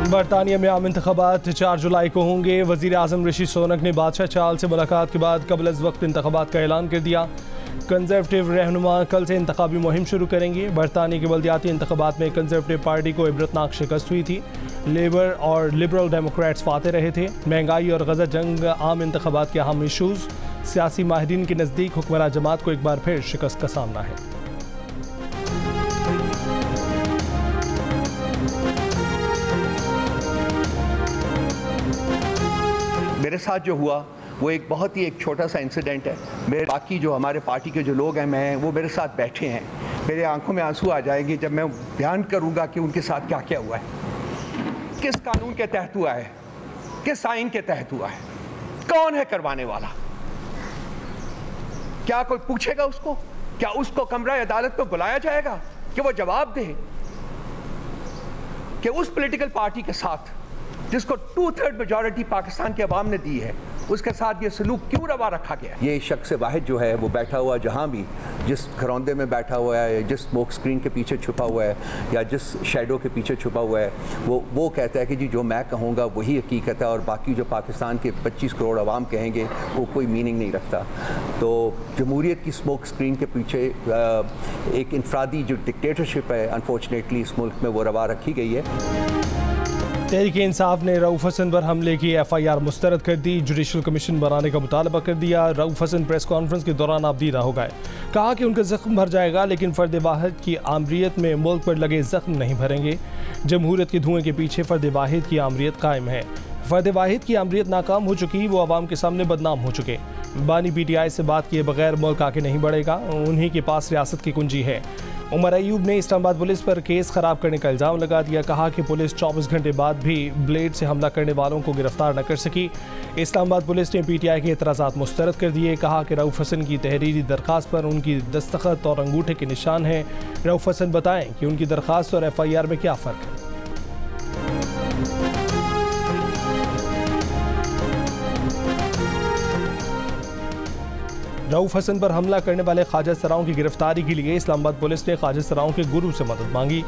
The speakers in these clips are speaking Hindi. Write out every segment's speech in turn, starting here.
बरतानिया में आम इंतखाबात 4 जुलाई को होंगे। वज़ीर आज़म ऋषि सुनक ने बादशाह चार्ल्स से मुलाकात के बाद कबल अज़ वक्त इंतखाबात का ऐलान कर दिया। कंजर्वेटिव रहनुमा कल से इंतखाबी मुहिम शुरू करेंगे। बरतानिया के बल्दियाती इंतखाबात में कंजर्वेटिव पार्टी को इबरतनाक शिकस्त हुई थी। लेबर और लिबरल डेमोक्रेट्स फाते रहे थे। महंगाई और गजा जंग आम इंतखाबात के अहम इशूज़। सियासी माहिरीन के नज़दीक हुक्मरान जमात को एक बार फिर शिकस्त का सामना है। मेरे साथ जो हुआ वो बहुत ही एक छोटा सा इंसिडेंट है। मेरे बाकी जो हमारे पार्टी के जो लोग हैं वो मेरे साथ बैठे हैं। मेरे आंखों में आंसू आ जाएंगे जब मैं बयान करूंगा कि उनके साथ क्या क्या हुआ है, किस कानून के तहत हुआ है, किस आइन के तहत हुआ है, कौन है करवाने वाला। क्या कोई पूछेगा उसको? क्या उसको कमरा अदालत में बुलाया जाएगा कि वो जवाब दे कि उस पॉलिटिकल पार्टी के साथ जिसको 2/3 मेजॉरिटी पाकिस्तान के अवाम ने दी है उसके साथ ये सलूक क्यों रवा रखा गया? ये शख्स वाहिद जो है वो बैठा हुआ जहाँ भी जिस घरौंदे में बैठा हुआ है, जिस स्मोक स्क्रीन के पीछे छुपा हुआ है या जिस शैडो के पीछे छुपा हुआ है, वो कहता है कि जी जो मैं कहूँगा वही हकीकत है और बाकी जो पाकिस्तान के 25 करोड़ अवाम कहेंगे वो कोई मीनिंग नहीं रखता। तो जमहूरियत की स्मोक स्क्रीन के पीछे एक इनफरादी जो डिक्टेटरशिप है अनफॉर्चुनेटली इस मुल्क में वो रवा रखी गई है। तहरीक इंसाफ ने रऊफ हसन पर हमले की FIR मुस्तरद कर दी। जुडिशल कमीशन बनाने का मुतालबा कर दिया। रऊफ हसन प्रेस कॉन्फ्रेंस के दौरान आबदीदा हो गए। कहा कि उनका जख्म भर जाएगा लेकिन फ़र्द वाहिद की आमरीत में मुल्क पर लगे जख्म नहीं भरेंगे। जमहूरियत के धुएं के पीछे फ़र्द वाहिद की आमरीत कायम है। फ़र्द वाहिद की आमरीत नाकाम हो चुकी, वो आवाम के सामने बदनाम हो चुके। बानी PTI से बात किए बगैर मुल्क आगे नहीं बढ़ेगा, उन्हीं के पास रियासत की कुंजी है। उमर अयूब ने इस्लामाबाद पुलिस पर केस खराब करने का इल्ज़ाम लगा दिया। कहा कि पुलिस 24 घंटे बाद भी ब्लेड से हमला करने वालों को गिरफ्तार न कर सकी। इस्लामाबाद पुलिस ने PTI के एतराज़ात मुस्तरद कर दिए। कहा कि रऊफ हसन की तहरीरी दरख्वास्त पर उनकी दस्तखत और अंगूठे के निशान हैं। रऊफ हसन बताएं कि उनकी दरख्वास्त और FIR में क्या फ़र्क है। रऊफ हसन पर हमला करने वाले ख्वाजा सराओं की गिरफ्तारी के लिए इस्लामाबाद पुलिस ने ख्वाजा सराओं के गुरु से मदद मांगी।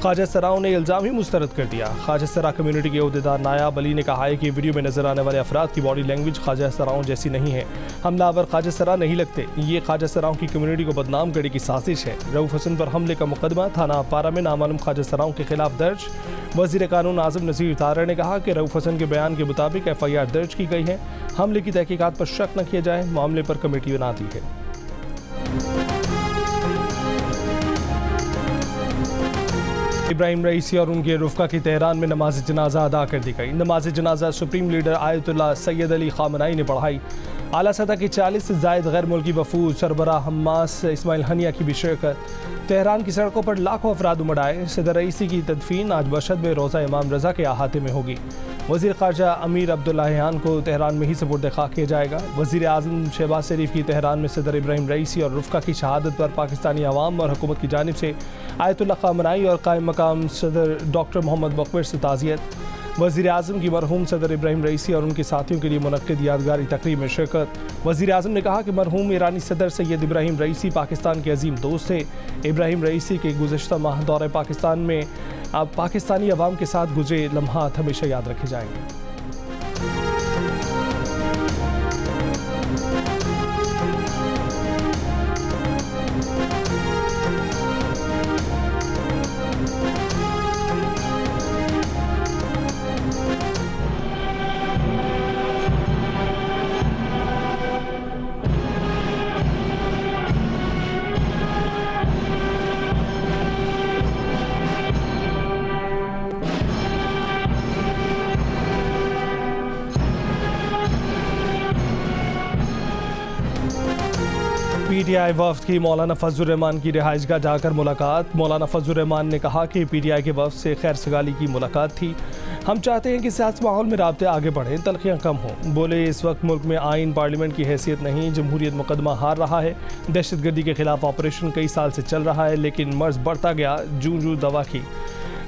ख्वाजा सराओं ने इल्ज़ाम ही मुस्तरद कर दिया। ख्वाजा सरा कम्युनिटी के अहदेदार नायाब अली ने कहा है कि वीडियो में नजर आने वाले अफराद की बॉडी लैंग्वेज ख्वाजा सराओं जैसी नहीं है। हमलावर ख्वाजा सरा नहीं लगते। ये ख्वाजा सराओं की कम्युनिटी को बदनाम करने की साजिश है। रऊफ हसन पर हमले का मुकदमा थाना पारा में नामालूम ख्वाजा सराओं के खिलाफ दर्ज। वज़ीर कानून आज़म नज़ीर तारड़ ने कहा कि रऊफ हसन के बयान के मुताबिक FIR दर्ज की गई है। हमले की तहकीकात पर शक न किया जाए, मामले पर कमेटी बना दी है। इब्राहिम रईसी और उनके रुफ़का की तेहरान में नमाज जनाजा अदा कर दी गई। नमाज जनाजा supreme leader Ayatollah Sayyid Ali Khamenei ने पढ़ाई। आला सतह की 40 से ज़ायद गैर मुल्की वफूद सरबराह हम्मास इस्माइल हनिया की भी शिरकत। तेहरान की सड़कों पर लाखों अफराद उमड़ आए। सदर रईसी की तदफीन आज मशहद में रोज़ा इमाम रज़ा के अहाते में होगी। वज़ीर ख़ारजा अमीर अब्दुल्लाहियान को तेहरान में ही सपुर्द ख़ाक किया जाएगा। वज़ीर आज़म शहबाज शरीफ की तेहरान में सदर इब्राहिम रईसी और रुफ़का की शहादत पर पाकिस्तानी अवाम और हुकूमत की जानिब से आयतुल्लाह ख़ामनई और कायम मकाम सदर डॉक्टर मोहम्मद मुक़बिर से ताज़ियत। वज़ीर आज़म की मरहूम सदर इब्राहिम रईसी और उनके साथियों के लिए मुनक्किद यादगारी तकरीब में शिरकत। वज़ीर आज़म ने कहा कि मरहूम ईरानी सदर सैयद इब्राहिम रईसी पाकिस्तान के अजीम दोस्त थे। इब्राहिम रईसी के गुज़श्ता माह दौरे पाकिस्तान में अब पाकिस्तानी अवाम के साथ गुजरे लम्हात हमेशा याद रखे जाएंगे। PTI वफ्द की मौलाना फजल रहमान की रिहाइशगाह जाकर मुलाकात। मौलाना फजल रहमान ने कहा कि PTI के वफ्द से खैर सगाली की मुलाकात थी। हम चाहते हैं कि सियासी माहौल में राब्ते आगे बढ़ें, तलखियाँ कम हों। बोले इस वक्त मुल्क में आइन पार्लियामेंट की हैसियत नहीं, जमहूरियत मुकदमा हार रहा है। दहशतगर्दी के खिलाफ ऑपरेशन कई साल से चल रहा है लेकिन मर्ज बढ़ता गया, जूं जूं दवा की।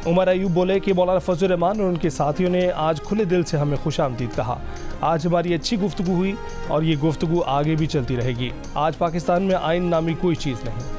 उमर अयूब बोले कि मौलाना फजल रहमान और उनके साथियों ने आज खुले दिल से हमें खुशामदीद कहा। आज हमारी अच्छी गुफ्तगू हुई और ये गुफ्तगू आगे भी चलती रहेगी। आज पाकिस्तान में आइन नामी कोई चीज़ नहीं।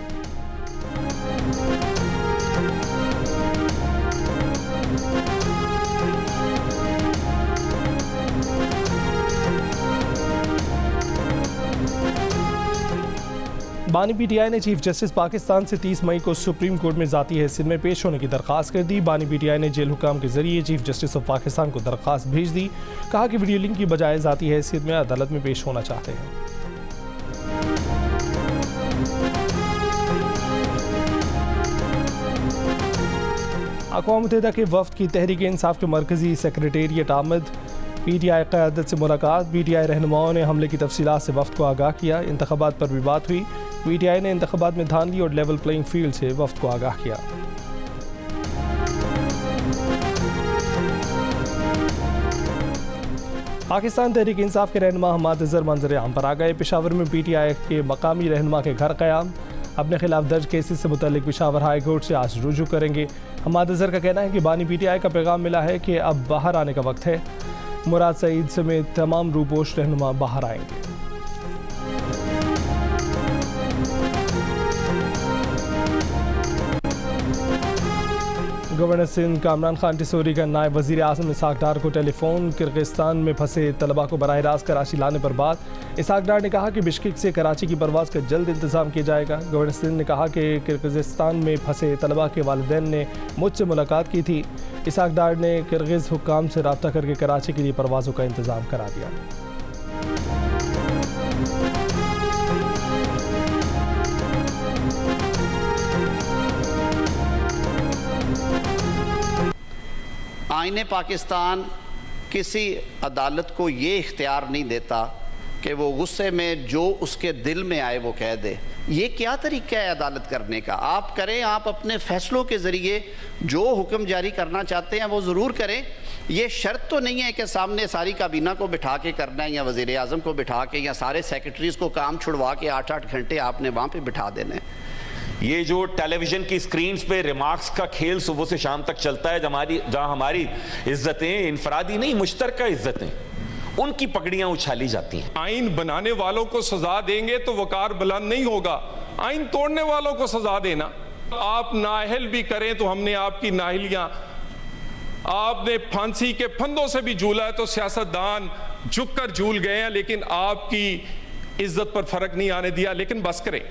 बानी पीटीआई ने चीफ जस्टिस पाकिस्तान से 30 मई को सुप्रीम कोर्ट में ज़ाती हैसियत में पेश होने की दरख्वास्त कर दी। बानी पीटीआई ने जेल हुकाम के जरिए चीफ जस्टिस ऑफ पाकिस्तान को दरख्वास्त भेज दी। कहा कि वीडियो लिंक की बजाय ज़ाती हैसियत में अदालत में पेश होना चाहते हैं। अक़वाम मुत्तहिदा के वफ़द की तहरीक इंसाफ के मरकज़ी सेक्रेटेरिएट आमद, पीटीआई क़यादत से मुलाकात। पीटीआई रहनुमाओं ने हमले की तफसीलात से वफ़द को आगाह किया। इंतख़ाबात पर भी बात हुई। पीटीआई ने इंतख़ाबात में धांधली और लेवल प्लेइंग फील्ड से वफ़द को आगाह किया। पाकिस्तान तहरीक इंसाफ के रहनुमा हम्माद अज़हर मंजर आम पर आ गए। पेशावर में पीटीआई के मकामी रहनुमा के घर क़याम, अपने खिलाफ दर्ज केसेस से मुतल्लिक पेशावर हाई कोर्ट से आज रुजू करेंगे। हम्माद अज़हर का कहना है कि बानी पीटीआई का पैगाम मिला है कि अब बाहर आने का वक्त है। मुराद सईद समेत तमाम रूपोश रहनुमा बाहर आएंगे। गवर्नर सिंध कामरान खान टिसोरी का नायब वज़ीर आज़म इसहाक डार को टेलीफोन। किर्गिस्तान में फंसे तलबा को बराह रास्त कराची लाने पर बात। इसहाक डार ने कहा कि बिश्केक से कराची की परवाज़ का जल्द इंतज़ाम किया जाएगा। गवर्नर सिंध ने कहा कि किर्गिस्तान में फंसे तलबा के वालिदैन ने मुझसे मुलाकात की थी। इसहाक डार ने किर्गिज़ हुक्काम से रब्ता करके कराची के लिए परवाज़ों का इंतज़ाम करा दिया। आईने पाकिस्तान किसी अदालत को ये इख्तियार नहीं देता कि वो गुस्से में जो उसके दिल में आए वो कह दे। ये क्या तरीका है अदालत करने का? आप करें, आप अपने फैसलों के ज़रिए जो हुक्म जारी करना चाहते हैं वो ज़रूर करें। ये शर्त तो नहीं है कि सामने सारी काबीना को बिठा के करना है या वज़ीर आज़म को बिठा के या सारे सेक्रेटरीज़ को काम छुड़वा के 8-8 घंटे आपने वहाँ पर बिठा देने। ये जो टेलीविज़न की स्क्रीन्स पे रिमार्क्स का खेल सुबह से शाम तक चलता है, जहाँ हमारी इज्जतें इनफरादी नहीं मुश्तरका इज्जतें, उनकी पगड़ियां उछाली जाती हैं। आइन बनाने वालों को सजा देंगे तो वकार बुलंद नहीं होगा, आइन तोड़ने वालों को सजा देना। आप नाअहल भी करें तो हमने आपकी नाअहलियां, आपने फांसी के फंदों से भी झूला है तो सियासतदान झुककर झूल गए हैं, लेकिन आपकी इज्जत पर फर्क नहीं आने दिया। लेकिन बस करें,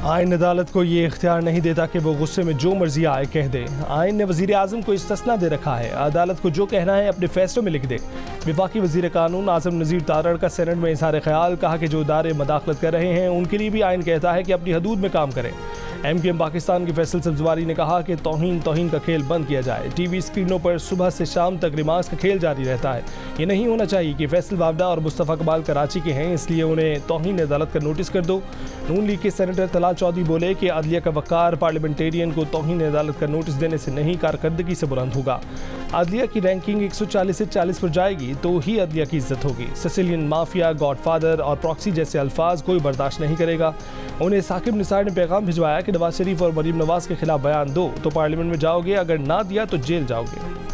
आइन अदालत को ये इख्तियार नहीं देता कि वो गुस्से में जो मर्जी आए कह दे। आइन ने वज़ीर आज़म को इस्तिस्ना दे रखा है, अदालत को जो कहना है अपने फैसलों में लिख दे। वफाकी वज़ीर कानून आज़म नज़ीर तारड़ का सेनेट में इज़हार ख्याल, कहा कि जो इदारे मदाखलत कर रहे हैं उनके लिए भी आइन कहता है कि अपनी हदूद में काम करें। MKM पाकिस्तान के फैसल सब्जवारी ने कहा कि तौहीन का खेल बंद किया जाए। TV स्क्रीनों पर सुबह से शाम तक रिमार्क्स का खेल जारी रहता है। ये नहीं होना चाहिए कि फैसल वावडा और मुस्तफ़ा कमाल कराची के हैं, इसलिए उन्हें तौहीन अदालत का नोटिस कर दो। नून लीग के सेनेटर तलाल चौधरी बोले कि अदलिया का वक़ार पार्लियामेंटेरियन को तौहीन अदालत का नोटिस देने से नहीं, कारकर्दगी से बुलंद होगा। अदलिया की रैंकिंग 140 से 40 पर जाएगी तो ही अदलिया की इज्जत होगी। सिसिलियन माफिया, गॉडफादर और प्रॉक्सी जैसे अल्फाज कोई बर्दाश्त नहीं करेगा। उन्हें साकिब निसार ने पैगाम भिजवाया कि नवाज शरीफ और मरीम नवाज के खिलाफ बयान दो तो पार्लियामेंट में जाओगे, अगर ना दिया तो जेल जाओगे।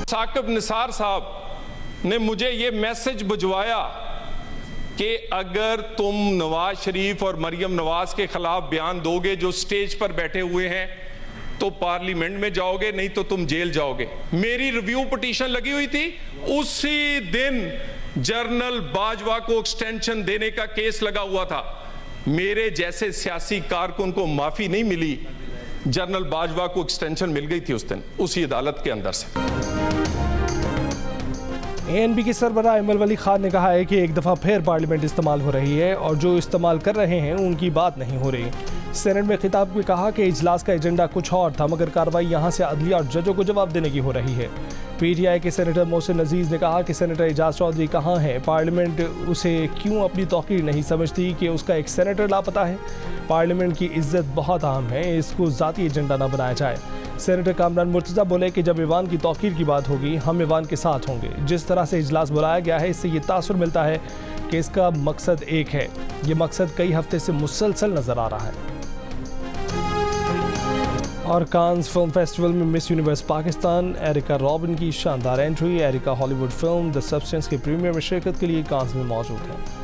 साकिब निसार साहब ने मुझे ये मैसेज भिजवाया कि अगर तुम नवाज शरीफ और मरीम नवाज के खिलाफ बयान दोगे जो स्टेज पर बैठे हुए हैं तो पार्लियामेंट में जाओगे, नहीं तो तुम जेल जाओगे। मेरी रिव्यू पिटीशन लगी हुई थी, उसी दिन जनरल बाजवा को एक्सटेंशन देने का केस लगा हुआ था। मेरे जैसे सियासी कारकुन को माफी नहीं मिली, जनरल बाजवा को एक्सटेंशन मिल गई थी उस दिन उसी अदालत के अंदर से। ANP के सरबराह इमल वली खान ने कहा है कि एक दफ़ा फिर पार्लियामेंट इस्तेमाल हो रही है और जो इस्तेमाल कर रहे हैं उनकी बात नहीं हो रही। सेनेट में खिताब में कहा कि इजलास का एजेंडा कुछ और था, मगर कार्रवाई यहाँ से अदलिया और जजों को जवाब देने की हो रही है। PTI के सेनेटर मोहसिन अजीज़ ने कहा कि सेनेटर एजाज चौधरी कहाँ है, पार्लियामेंट उसे क्यों अपनी तौक़ीर नहीं समझती कि उसका एक सेनेटर लापता है। पार्लियामेंट की इज्जत बहुत अहम है, इसको ज़ाती एजेंडा ना बनाया जाए। सेनेटर कामरान मुर्तज़ा बोले कि जब ईवान की तौक़ीर की बात होगी हम ईवान के साथ होंगे। जिस तरह से इजलास बुलाया गया है इससे ये तासुर मिलता है कि इसका मकसद एक है। ये मकसद कई हफ्ते से मुसलसल नज़र आ रहा है। और कांस फिल्म फेस्टिवल में Miss Universe Pakistan Erica Robin की शानदार entry. Erica Hollywood film the substance के प्रीमियर में शिरकत के लिए कांस में मौजूद है।